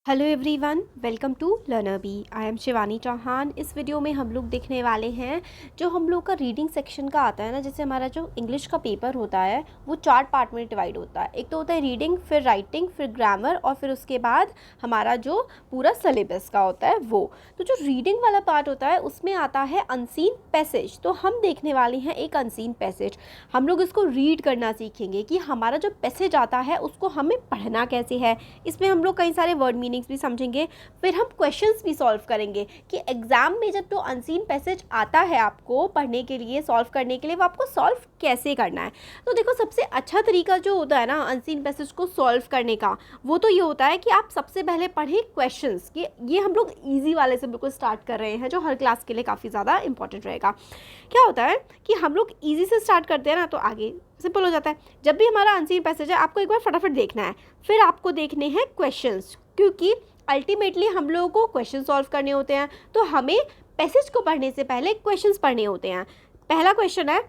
Hello everyone, welcome to learner B. I am Shivani Chauhan. इस video में हम लोग देखने वाले हैं जो हम लोग का रीडिंग सेक्शन का आता है ना, जैसे हमारा जो इंग्लिश का पेपर होता है वो 4 पार्ट में डिवाइड होता है। एक तो होता है रीडिंग, फिर राइटिंग, फिर ग्रामर और फिर उसके बाद हमारा जो पूरा सिलेबस का होता है वो। तो जो रीडिंग वाला पार्ट होता है उसमें आता है अनसीन पैसेज। तो हम देखने वाले हैं एक अनसीन पैसेज। हम लोग इसको रीड करना सीखेंगे कि हमारा जो पैसेज आता है उसको हमें पढ़ना कैसे है। इसमें हम लोग कई सारे वर्ड मीनिंग्स भी समझेंगे, फिर हम क्वेश्चंस भी सॉल्व करेंगे कि एग्जाम में जब तो अनसीन पैसेज आता है आपको पढ़ने के लिए, सॉल्व करने के लिए, वो आपको सॉल्व कैसे करना है। तो देखो, सबसे अच्छा तरीका जो होता है ना अनसीन पैसेज को सॉल्व करने का, वो तो ये होता है कि आप सबसे पहले पढ़ें क्वेश्चंस। कि ये हम लोग ईजी वाले से बिल्कुल स्टार्ट कर रहे हैं जो हर क्लास के लिए काफ़ी ज़्यादा इंपॉर्टेंट रहेगा। क्या होता है कि हम लोग ईजी से स्टार्ट करते हैं ना तो आगे सिंपल हो जाता है। जब भी हमारा अनसीन पैसेज है आपको एक बार फटाफट देखना है, फिर आपको देखने हैं क्वेश्चंस, क्योंकि अल्टीमेटली हम लोगों को क्वेश्चन सॉल्व करने होते हैं। तो हमें पैसेज को पढ़ने से पहले क्वेश्चंस पढ़ने होते हैं। पहला क्वेश्चन है,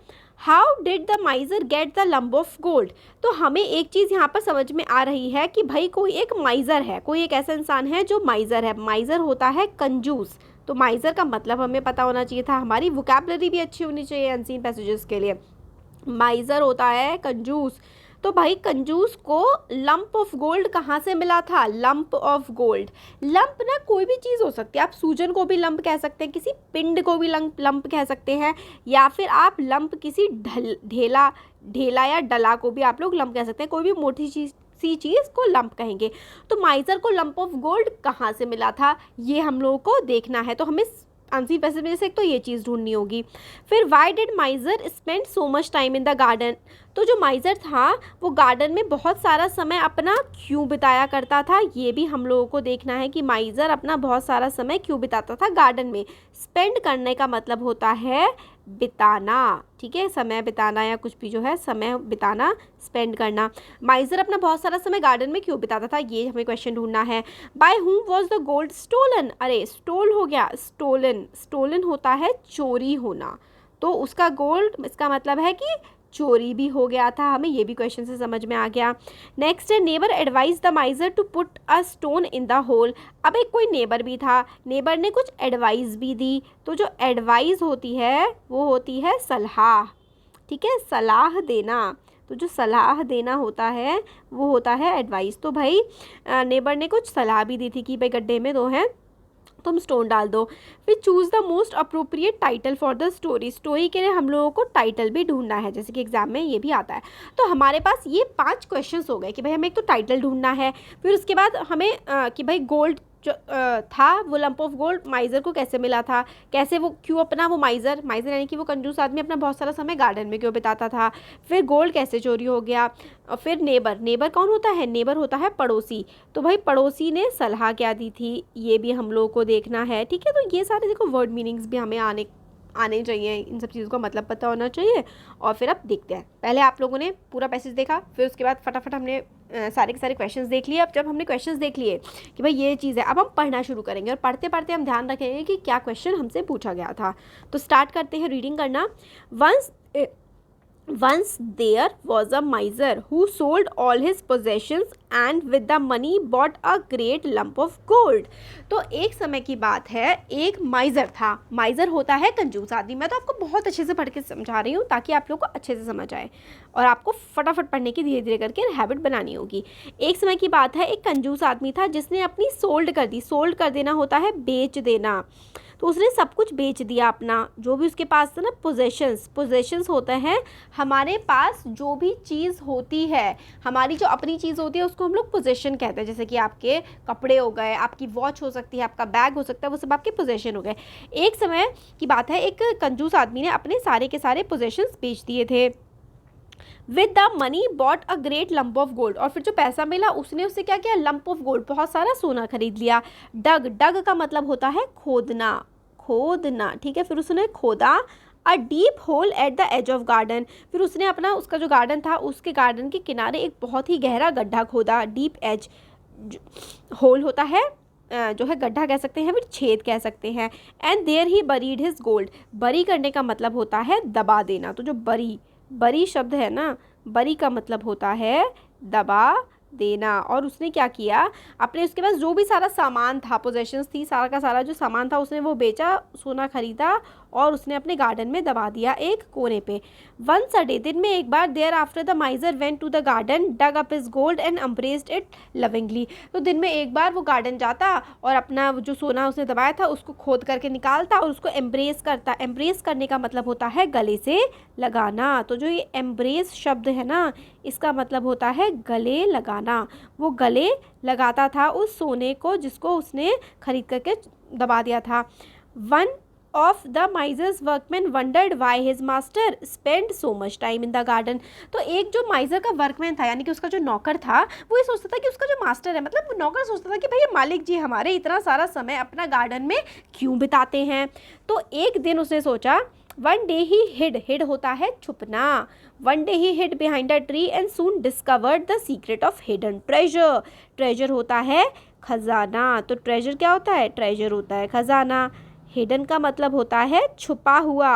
how did the माइजर get the lump of gold. तो हमें एक चीज़ यहाँ पर समझ में आ रही है कि भाई कोई एक माइजर है, कोई एक ऐसा इंसान है जो माइजर है। माइजर होता है कंजूस। तो माइजर का मतलब हमें पता होना चाहिए था, हमारी वोकैबुलरी भी अच्छी होनी चाहिए अनसीन पैसेजेस के लिए। माइजर होता है कंजूस। तो भाई कंजूस को लंप ऑफ गोल्ड कहाँ से मिला था? Lump of gold. लंप ना कोई भी चीज़ हो सकती है। आप सूजन को भी लंप कह सकते हैं, किसी पिंड को भी लंप कह सकते हैं, या फिर आप लंप किसी ढेला या डला को भी आप लोग लंप कह सकते हैं। कोई भी मोटी चीज़ को लंप कहेंगे। तो माइजर को लंप ऑफ गोल्ड कहाँ से मिला था ये हम लोगों को देखना है। तो हमें अनसीन पैसेज में से एक तो ये चीज़ ढूंढनी होगी। फिर why did माइजर spend so much time in the garden. तो जो माइजर था वो गार्डन में बहुत सारा समय अपना क्यों बिताया करता था, ये भी हम लोगों को देखना है कि माइजर अपना बहुत सारा समय क्यों बिताता था गार्डन में। स्पेंड करने का मतलब होता है बिताना, ठीक है, समय बिताना या कुछ भी जो है समय बिताना, स्पेंड करना। माइजर अपना बहुत सारा समय गार्डन में क्यों बिताता था ये हमें क्वेश्चन ढूंढना है। By whom was the gold stolen. अरे स्टोल हो गया, स्टोलन। स्टोलन होता है चोरी होना, तो उसका गोल्ड इसका मतलब है कि चोरी भी हो गया था। हमें ये भी क्वेश्चन से समझ में आ गया। नेक्स्ट है, neighbour advise the miser to put a stone in the hole. अब एक कोई नेबर भी था, नेबर ने कुछ एडवाइस भी दी। तो जो एडवाइस होती है वो होती है सलाह, ठीक है, सलाह देना। तो जो सलाह देना होता है वो होता है एडवाइस। तो भाई नेबर ने कुछ सलाह भी दी थी कि भाई गड्ढे में दो हैं, तुम स्टोन डाल दो। फिर choose the most appropriate title for the story. Story के लिए हम लोगों को टाइटल भी ढूंढना है, जैसे कि एग्जाम में ये भी आता है। तो हमारे पास ये 5 क्वेश्चंस हो गए कि भाई हमें एक तो टाइटल ढूंढना है, फिर उसके बाद हमें कि भाई गोल्ड जो था वो लंप ऑफ गोल्ड माइजर को कैसे मिला था, कैसे वो क्यों अपना वो माइजर यानी कि वो कंजूस आदमी अपना बहुत सारा समय गार्डन में क्यों बिताता था, फिर गोल्ड कैसे चोरी हो गया, और फिर नेबर कौन होता है? नेबर होता है पड़ोसी। तो भाई पड़ोसी ने सलाह क्या दी थी ये भी हम लोगों को देखना है, ठीक है। तो ये सारे देखो वर्ड मीनिंग्स भी हमें आने चाहिए, इन सब चीज़ों का मतलब पता होना चाहिए। और फिर अब देखते हैं, पहले आप लोगों ने पूरा पैसेज देखा, फिर उसके बाद फटाफट हमने सारे के सारे क्वेश्चंस देख लिए। अब जब हमने क्वेश्चंस देख लिए कि भाई ये चीज़ है, अब हम पढ़ना शुरू करेंगे और पढ़ते पढ़ते हम ध्यान रखेंगे कि क्या क्वेश्चन हमसे पूछा गया था। तो स्टार्ट करते हैं रीडिंग करना। Once there was a miser who sold all his possessions and with the money bought a great lump of gold. तो एक समय की बात है, एक माइजर था। माइजर होता है कंजूस आदमी। मैं तो आपको बहुत अच्छे से पढ़ के समझा रही हूँ ताकि आप लोग को अच्छे से समझ आए और आपको फटाफट पढ़ने की धीरे धीरे करके हैबिट बनानी होगी। एक समय की बात है, एक कंजूस आदमी था जिसने अपनी सोल्ड कर दी। सोल्ड कर देना होता है बेच देना। तो उसने सब कुछ बेच दिया अपना, जो भी उसके पास था ना, पोजेशंस होते हैं हमारे पास जो भी चीज़ होती है, हमारी जो अपनी चीज़ होती है उसको हम लोग पोजेशन कहते हैं। जैसे कि आपके कपड़े हो गए, आपकी वॉच हो सकती है, आपका बैग हो सकता है, वो सब आपके पोजेशन हो गए। एक समय की बात है, एक कंजूस आदमी ने अपने सारे के सारे पोजेशंस बेच दिए थे। With the money bought a great lump of gold. और फिर जो पैसा मिला उसने उससे क्या किया? लंप ऑफ गोल्ड, बहुत सारा सोना खरीद लिया। डग का मतलब होता है खोदना, ठीक है। फिर उसने खोदा a deep hole at the edge of garden. फिर उसने अपना उसका जो गार्डन था उसके गार्डन के किनारे एक बहुत ही गहरा गड्ढा खोदा। डीप एज होल होता है जो है गड्ढा कह सकते हैं, फिर छेद कह सकते हैं। And there he buried his gold. Bury करने का मतलब होता है दबा देना। तो जो बरी शब्द है ना, बरी का मतलब होता है दबा देना। और उसने क्या किया, अपने उसके पास जो भी सारा सामान था, पोजेशंस थी, सारा का सारा जो सामान था उसने वो बेचा, सोना खरीदा और उसने अपने गार्डन में दबा दिया एक कोने पे। वंस अ डे, दिन में एक बार, thereafter the miser went to the garden, dug up his gold and embraced it lovingly. तो दिन में एक बार वो गार्डन जाता और अपना जो सोना उसने दबाया था उसको खोद करके निकालता और उसको एम्ब्रेस करता। एम्ब्रेस करने का मतलब होता है गले से लगाना। तो जो ये एम्ब्रेस शब्द है ना, इसका मतलब होता है गले लगाना। वो गले लगाता था उस सोने को जिसको उसने खरीद करके दबा दिया था। One of the माइजर्स workman wandered why his master spend so much time in the garden. तो एक जो माइजर का वर्कमैन था, यानी कि उसका जो नौकर था, वो ये सोचता था कि उसका जो मास्टर है, मतलब नौकर सोचता था कि भाई मालिक जी हमारे इतना सारा समय अपना गार्डन में क्यों बिताते हैं। तो एक दिन उसने सोचा, वन डे ही हिड होता है छुपना। One day he hid behind a tree and soon discovered the secret of hidden treasure. Treasure होता है खजाना। तो ट्रेजर क्या होता है, ट्रेजर होता है खजाना। हिडन का मतलब होता है छुपा हुआ,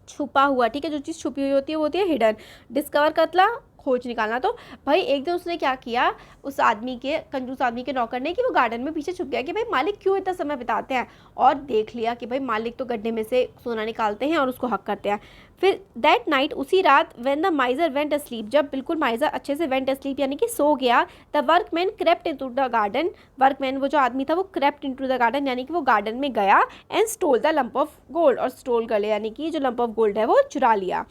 छुपा हुआ, ठीक है। जो चीज़ छुपी हुई होती है वो होती है हिडन। डिस्कवर करना, खोज निकालना। तो भाई एक दिन उसने क्या किया, उस आदमी के, कंजूस आदमी के नौकर ने, कि वो गार्डन में पीछे छुप गया कि भाई मालिक क्यों इतना समय बिताते हैं, और देख लिया कि भाई मालिक तो गड्ढे में से सोना निकालते हैं और उसको हक करते हैं। फिर दैट नाइट, उसी रात, when the miser went asleep, जब बिल्कुल माइजर अच्छे से वेंट अस्लीप यानी कि सो गया, the workman crept into the garden. Workman वो जो आदमी था वो क्रेप्ट इनटू द गार्डन यानी कि वो गार्डन में गया, and stole the lump of gold, और स्टोल कर लिया यानी कि जो लंप ऑफ गोल्ड है वो चुरा लिया।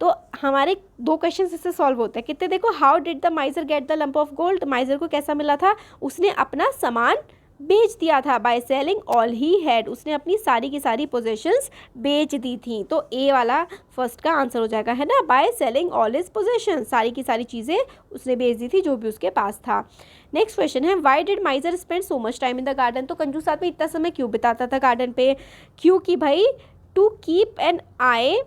तो हमारे दो क्वेश्चन इससे सॉल्व होते हैं। कितने, देखो, how did the माइजर get the lump of gold, माइजर को कैसा मिला था, उसने अपना सामान बेच दिया था। By selling all he had, उसने अपनी सारी की सारी पोजेशंस बेच दी थी। तो ए वाला फर्स्ट का आंसर हो जाएगा, है ना, by selling all his possessions, सारी की सारी चीज़ें उसने बेच दी थी जो भी उसके पास था। नेक्स्ट क्वेश्चन है, why did माइजर spend so much time in the garden. तो कंजूस आदमी इतना समय क्यों बिताता था गार्डन पे, क्योंकि भाई to keep an eye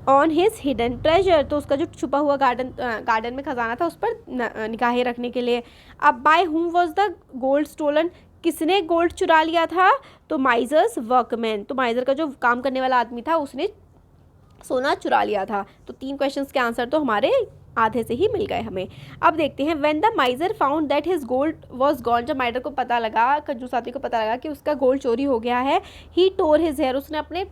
on his hidden treasure, तो उसका जो छुपा हुआ गार्डन में खजाना था उस पर निगाहें रखने के लिए। अब by whom was the gold stolen, किसने गोल्ड चुरा लिया था, तो माइजर्स वर्कमैन, तो माइजर का जो काम करने वाला आदमी था उसने सोना चुरा लिया था। तो 3 क्वेश्चंस के आंसर तो हमारे आधे से ही मिल गए हमें। अब देखते हैं, when the माइजर found that his gold was gone, जब माइजर को पता लगा, कंजूस आदमी को पता लगा कि उसका गोल्ड चोरी हो गया है, ही टोर हिज हेयर, उसने अपने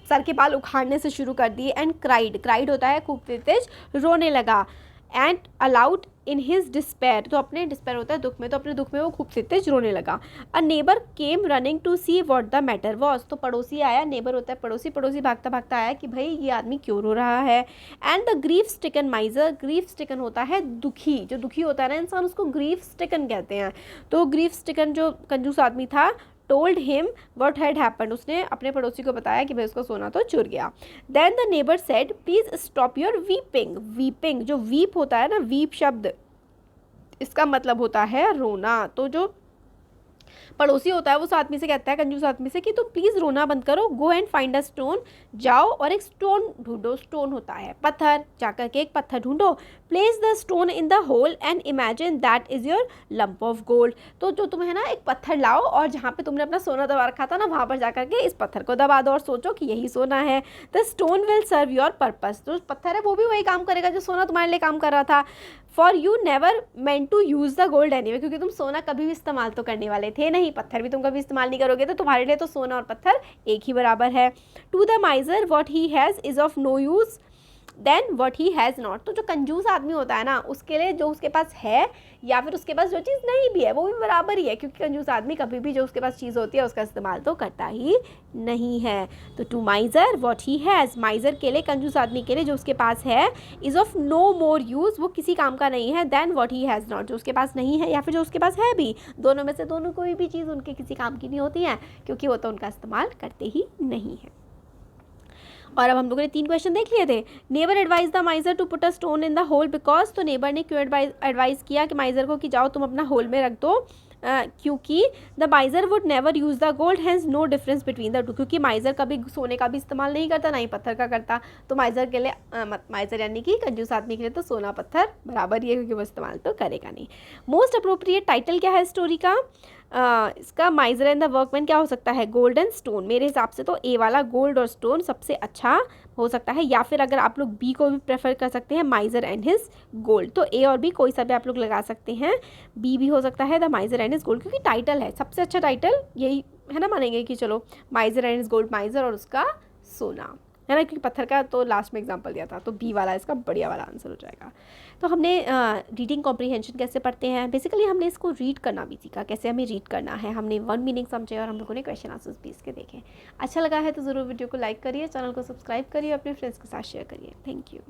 सर के बाल उखाड़ने से शुरू कर दिए, एंड क्राइड होता है खूब तेज रोने लगा, and allowed in his despair, तो अपने डिस्पेयर होता है दुख में, तो अपने दुख में वो खूब तेज रोने लगा। A neighbour came running to see what the matter was, तो पड़ोसी आया, नेबर होता है पड़ोसी, पड़ोसी भागता भागता आया कि भाई ये आदमी क्यों रो रहा है। एंड द ग्रीफ स्टिकन माइजर, ग्रीफ स्टिकन होता है दुखी, जो दुखी होता है ना इंसान उसको ग्रीफ स्टिकन कहते हैं। तो ग्रीफ स्टिकन जो कंजूस आदमी था, told him what had happened, उसने अपने पड़ोसी को बताया कि भाई उसका सोना तो चुर गया। Then the neighbour said, please stop your weeping. Weeping, जो वीप होता है ना, वीप शब्द, इसका मतलब होता है रोना। तो जो पड़ोसी होता है वो उस आदमी से कहता है, कंजूस आदमी से, कि तुम प्लीज़ रोना बंद करो, go and find a stone, जाओ और एक स्टोन ढूंढो। स्टोन होता है पत्थर, जाकर के एक पत्थर ढूंढो। Place the stone in the hole and imagine that is your lump of gold, तो जो तुम्हें ना एक पत्थर लाओ और जहाँ पे तुमने अपना सोना दबा रखा था ना, वहाँ पर जाकर के इस पत्थर को दबा दो और सोचो कि यही सोना है। The stone will serve your purpose, तो पत्थर है वो भी वही काम करेगा जो सोना तुम्हारे लिए काम कर रहा था। For you never meant to use the gold anyway, क्योंकि तुम सोना कभी भी इस्तेमाल तो करने वाले थे नहीं, पत्थर भी तुम कभी इस्तेमाल नहीं करोगे, तो तुम्हारे लिए तो सोना और पत्थर एक ही बराबर है। To the miser what he has is of no use then what he has not, तो जो कंजूस आदमी होता है ना, उसके लिए जो उसके पास है या फिर उसके पास जो चीज़ नहीं भी है वो भी बराबर ही है, क्योंकि कंजूस आदमी कभी भी जो उसके पास चीज़ होती है उसका इस्तेमाल तो करता ही नहीं है। तो to miser what he has, miser के लिए, कंजूस आदमी के लिए जो उसके पास है, is of no more use, वो किसी काम का नहीं है, then what he has not, जो उसके पास नहीं है या फिर जो उसके पास है भी, दोनों में से दोनों कोई भी चीज़ उनके किसी काम की नहीं होती है, क्योंकि वो तो उनका इस्तेमाल करते ही नहीं है। और अब हम लोगों ने 3 क्वेश्चन देख लिए थे। Neighbour advise the miser to put a stone in the hole because, तो नेबर ने क्यों एडवाइस किया कि माइजर को कि जाओ तुम अपना होल में रख दो, क्योंकि the miser would never use the gold has no difference between the two, क्योंकि माइजर कभी सोने का भी इस्तेमाल नहीं करता ना ही पत्थर का करता, तो माइजर के लिए माइजर यानी कि कंजूस आदमी के लिए तो सोना पत्थर बराबर ही है, क्योंकि वो इस्तेमाल तो करेगा नहीं। मोस्ट अप्रोप्रिएट टाइटल क्या है स्टोरी का, इसका माइजर एंड द वर्कमैन क्या हो सकता है, गोल्ड एंड स्टोन। मेरे हिसाब से तो ए वाला गोल्ड और स्टोन सबसे अच्छा हो सकता है, या फिर अगर आप लोग बी को भी प्रेफर कर सकते हैं, माइजर एंड हिज गोल्ड। तो ए और बी कोई सा भी आप लोग लगा सकते हैं, बी भी हो सकता है द माइजर एंड हिज गोल्ड, क्योंकि टाइटल है, सबसे अच्छा टाइटल यही है ना, मानेंगे कि चलो माइजर एंड हिज गोल्ड, माइजर और उसका सोना, है ना, क्योंकि पत्थर का तो लास्ट में एग्जांपल दिया था, तो बी वाला इसका बढ़िया वाला आंसर हो जाएगा। तो हमने रीडिंग कॉम्प्रीहेंशन कैसे पढ़ते हैं, बेसिकली हमने इसको रीड करना भी सीखा, कैसे हमें रीड करना है, हमने वन मीनिंग समझे और हम लोगों ने क्वेश्चन आंसर्स भी इसके देखे। अच्छा लगा है तो ज़रूर वीडियो को लाइक करिए, चैनल को सब्सक्राइब करिए, अपने फ्रेंड्स के साथ शेयर करिए। Thank you.